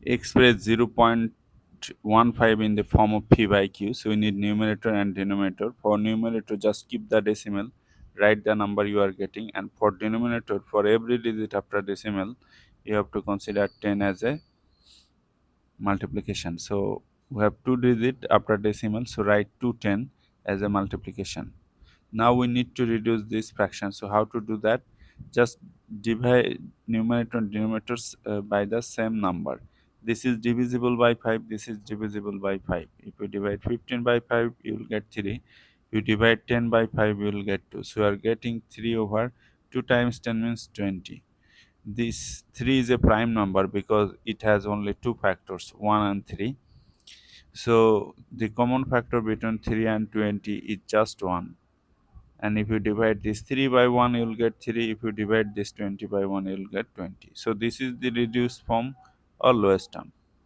express 0.15 in the form of p by q. So we need numerator and denominator. For numerator, just keep the decimal, write the number you are getting, and for denominator, for every digit after decimal, you have to consider 10 as a multiplication. So we have two digit after decimal, so write 210 as a multiplication. Now we need to reduce this fraction. So how to do that? Just divide numerator and denominators by the same number. This is divisible by 5, this is divisible by 5. If you divide 15 by 5, you will get 3. If you divide 10 by 5, you will get 2. So you are getting 3 over 2 times 10 means 20. This 3 is a prime number because it has only two factors, 1 and 3. So the common factor between 3 and 20 is just 1. And if you divide this 3 by 1, you will get 3. If you divide this 20 by 1, you will get 20. So this is the reduced form or lowest term.